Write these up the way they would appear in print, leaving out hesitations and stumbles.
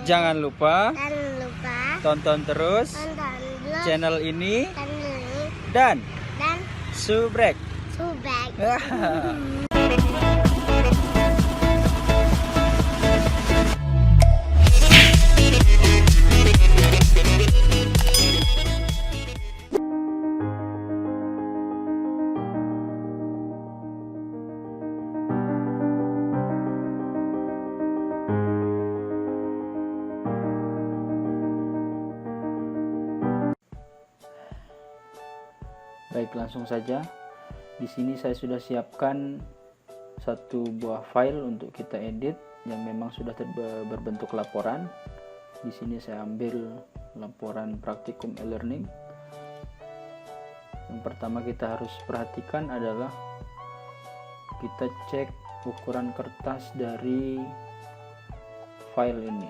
Jangan lupa Jangan lupa tonton terus tonton dulu channel ini channel ini dan dan subrek. subscribe. Baik, langsung saja. Di sini saya sudah siapkan satu buah file untuk kita edit yang memang sudah berbentuk laporan. Di sini saya ambil laporan praktikum e-learning. Yang pertama kita harus perhatikan adalah kita cek ukuran kertas dari file ini.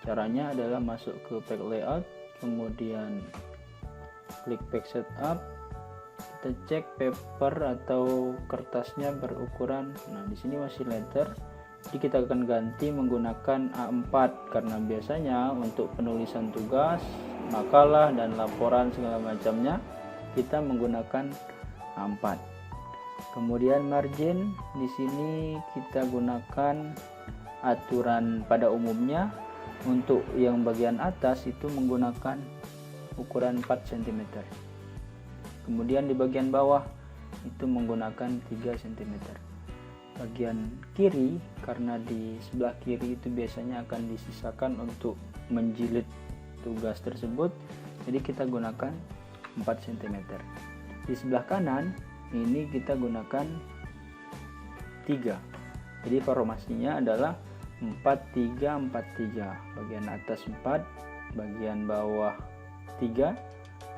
Caranya adalah masuk ke pack layout, kemudian klik pack setup. Kita cek paper atau kertasnya berukuran, nah di sini masih letter, jadi kita akan ganti menggunakan A4 karena biasanya untuk penulisan tugas, makalah dan laporan segala macamnya kita menggunakan A4. Kemudian margin, di sini kita gunakan aturan pada umumnya. Untuk yang bagian atas itu menggunakan ukuran 4 cm. Kemudian di bagian bawah itu menggunakan 3 cm. Bagian kiri, karena di sebelah kiri itu biasanya akan disisakan untuk menjilid tugas tersebut, jadi kita gunakan 4 cm. Di sebelah kanan ini kita gunakan 3. Jadi formasinya adalah 4-3-4-3. Bagian atas 4, bagian bawah 3,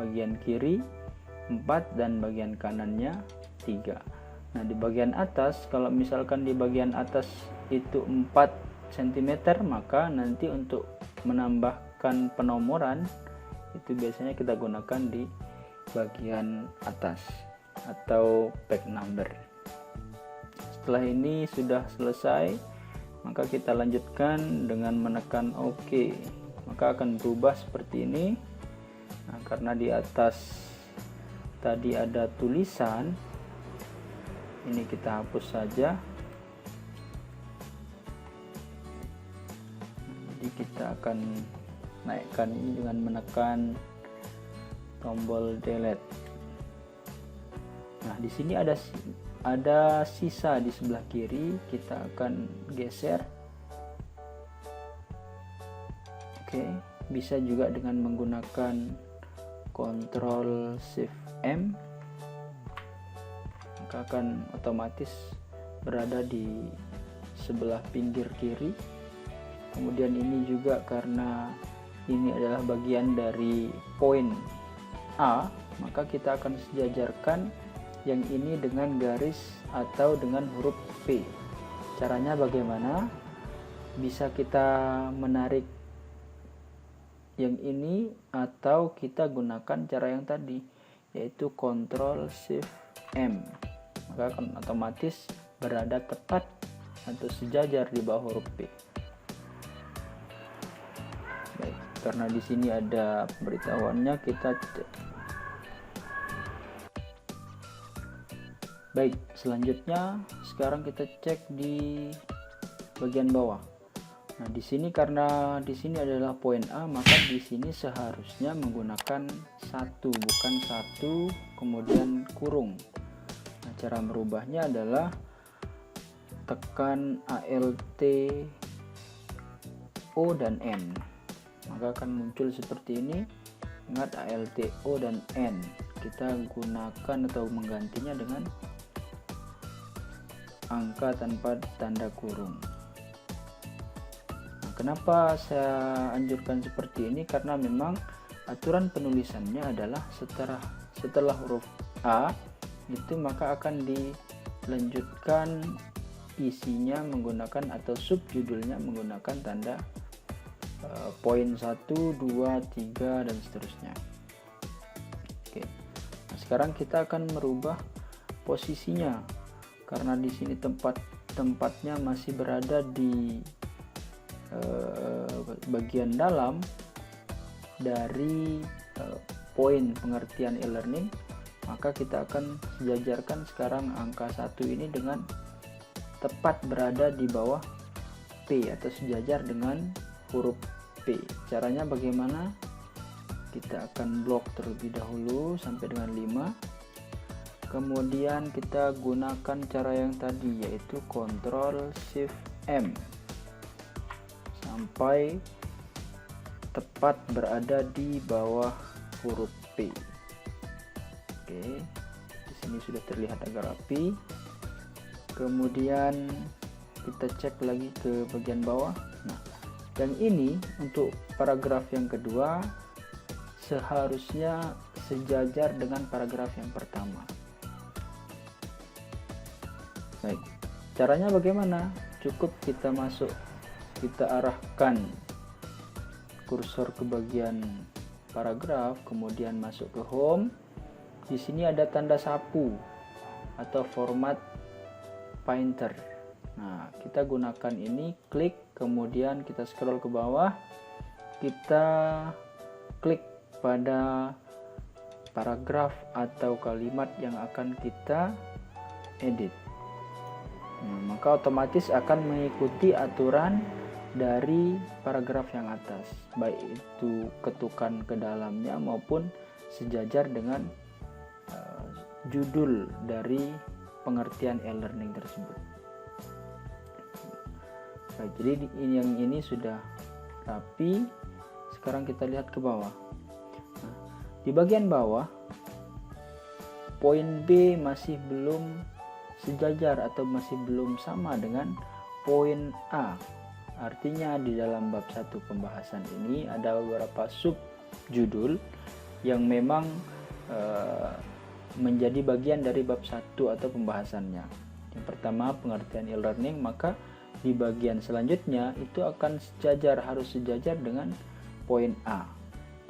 bagian kiri 4 dan bagian kanannya 3. Nah, di bagian atas, kalau misalkan di bagian atas itu 4 cm, maka nanti untuk menambahkan penomoran itu biasanya kita gunakan di bagian atas atau back number. Setelah ini sudah selesai, maka kita lanjutkan dengan menekan OK. Maka akan berubah seperti ini. Nah, karena di atas tadi ada tulisan, ini kita hapus saja. Jadi kita akan naikkan ini dengan menekan tombol delete. Nah, di sini ada sisa di sebelah kiri, kita akan geser. Oke, bisa juga dengan menggunakan Ctrl Shift M, maka akan otomatis berada di sebelah pinggir kiri. Kemudian ini juga karena ini adalah bagian dari poin A, maka kita akan sejajarkan yang ini dengan garis atau dengan huruf P. Caranya bagaimana? Bisa kita menarik yang ini atau kita gunakan cara yang tadi, yaitu Ctrl Shift M, maka akan otomatis berada tepat atau sejajar di bawah huruf P. Baik, karena di sini ada pemberitahuannya, kita cek. Baik, selanjutnya sekarang kita cek di bagian bawah. Nah, di sini karena di sini adalah poin A, maka di sini seharusnya menggunakan 1, bukan 1 kemudian kurung. Nah, cara merubahnya adalah tekan Alt O dan N, maka akan muncul seperti ini. Ingat, Alt O dan N kita gunakan atau menggantinya dengan angka tanpa tanda kurung. Kenapa saya anjurkan seperti ini? Karena memang aturan penulisannya adalah setelah huruf A itu maka akan dilanjutkan isinya menggunakan atau subjudulnya menggunakan tanda poin 1, 2, 3 dan seterusnya. Oke. Nah, sekarang kita akan merubah posisinya karena di sini tempatnya masih berada di bagian dalam dari poin pengertian e-learning, maka kita akan sejajarkan sekarang angka 1 ini dengan tepat berada di bawah P atau sejajar dengan huruf P. Caranya bagaimana? Kita akan blok terlebih dahulu sampai dengan 5. Kemudian kita gunakan cara yang tadi, yaitu Ctrl Shift M sampai tepat berada di bawah huruf P. Oke, di sini sudah terlihat agak rapi. Kemudian kita cek lagi ke bagian bawah. Nah, dan ini untuk paragraf yang kedua seharusnya sejajar dengan paragraf yang pertama. Baik, caranya bagaimana? Cukup kita arahkan kursor ke bagian paragraf, kemudian masuk ke home. Di sini ada tanda sapu atau format painter. Nah, kita gunakan ini, klik, kemudian kita scroll ke bawah, kita klik pada paragraf atau kalimat yang akan kita edit. Nah, maka otomatis akan mengikuti aturan dari paragraf yang atas, baik itu ketukan ke dalamnya maupun sejajar dengan judul dari pengertian e-learning tersebut. Baik, jadi yang ini sudah rapi. Sekarang kita lihat ke bawah. Nah, di bagian bawah poin B masih belum sejajar atau masih belum sama dengan poin A. Artinya di dalam bab 1 pembahasan ini ada beberapa sub judul yang memang menjadi bagian dari bab 1 atau pembahasannya. Yang pertama pengertian e-learning, maka di bagian selanjutnya itu akan harus sejajar dengan poin A.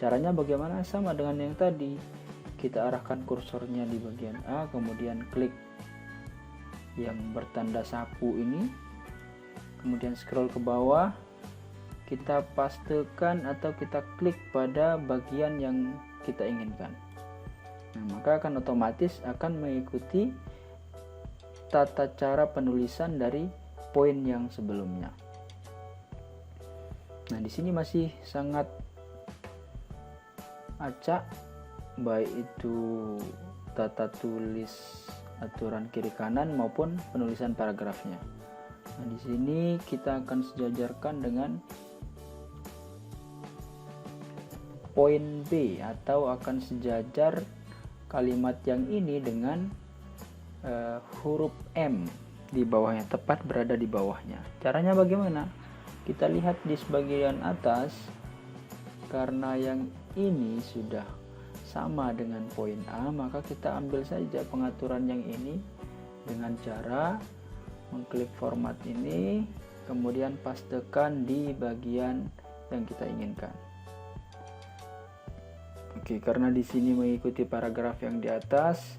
Caranya bagaimana? Sama dengan yang tadi. Kita arahkan kursornya di bagian A, kemudian klik yang bertanda sapu ini, kemudian scroll ke bawah, kita pastekan atau kita klik pada bagian yang kita inginkan. Nah, maka akan otomatis akan mengikuti tata cara penulisan dari poin yang sebelumnya. Nah, di sini masih sangat acak, baik itu tata tulis aturan kiri kanan maupun penulisan paragrafnya. Nah, di sini kita akan sejajarkan dengan poin B atau akan sejajar kalimat yang ini dengan huruf M di bawahnya, tepat berada di bawahnya. Caranya bagaimana? Kita lihat di sebagian atas, karena yang ini sudah sama dengan poin A, maka kita ambil saja pengaturan yang ini dengan cara mengklik format ini, kemudian pastekan di bagian yang kita inginkan. Oke, karena di sini mengikuti paragraf yang di atas,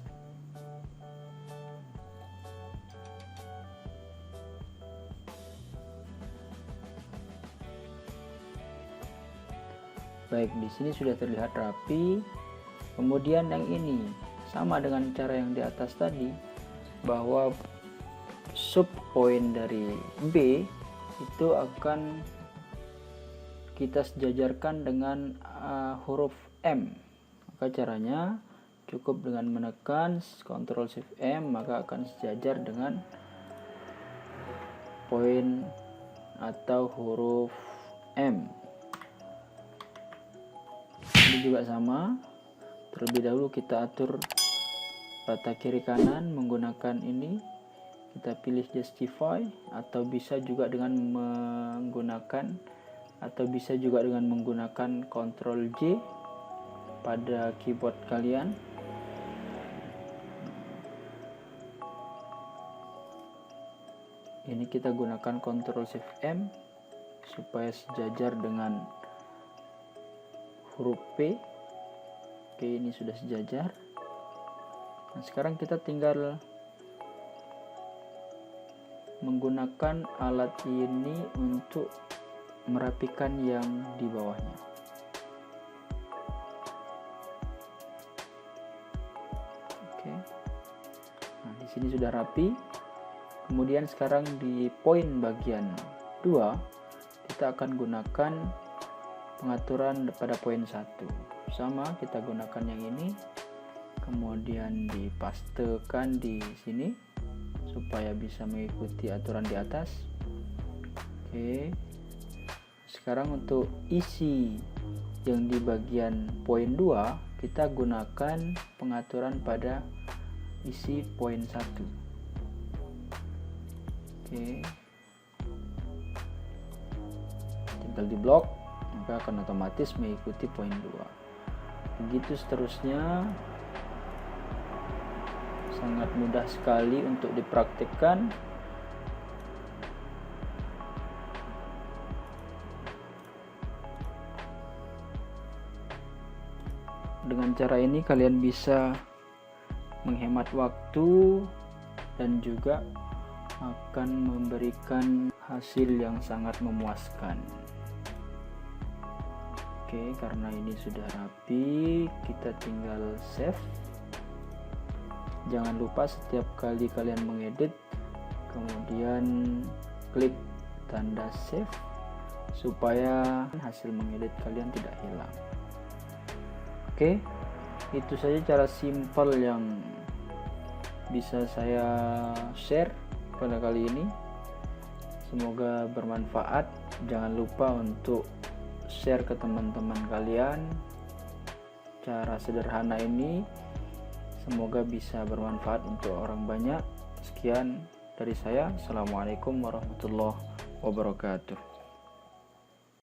baik, di sini sudah terlihat rapi. Kemudian yang ini sama dengan cara yang di atas tadi, bahwa sub poin dari B itu akan kita sejajarkan dengan huruf M. Maka caranya cukup dengan menekan Ctrl Shift M, maka akan sejajar dengan poin atau huruf M. Ini juga sama. Terlebih dahulu kita atur rata kiri kanan menggunakan ini, kita pilih justify, atau bisa juga dengan menggunakan Ctrl J pada keyboard kalian. Ini kita gunakan Ctrl Shift M supaya sejajar dengan huruf P. Oke, ini sudah sejajar. Nah, sekarang kita tinggal menggunakan alat ini untuk merapikan yang di bawahnya. Oke. Nah, di sini sudah rapi. Kemudian sekarang di poin bagian 2 kita akan gunakan pengaturan pada poin 1. Sama, kita gunakan yang ini. Kemudian dipastekan di sini supaya bisa mengikuti aturan di atas. Oke. Sekarang untuk isi yang di bagian poin 2 kita gunakan pengaturan pada isi poin 1. Oke. Tinggal di blok, maka akan otomatis mengikuti poin 2. Begitu seterusnya. Sangat mudah sekali untuk dipraktikkan. Dengan cara ini kalian bisa menghemat waktu dan juga akan memberikan hasil yang sangat memuaskan. Oke, karena ini sudah rapi, kita tinggal save. Jangan lupa setiap kali kalian mengedit, kemudian klik tanda save supaya hasil mengedit kalian tidak hilang. Oke, itu saja cara simpel yang bisa saya share pada kali ini. Semoga bermanfaat. Jangan lupa untuk share ke teman-teman kalian cara sederhana ini. Semoga bisa bermanfaat untuk orang banyak. Sekian dari saya. Assalamualaikum warahmatullahi wabarakatuh.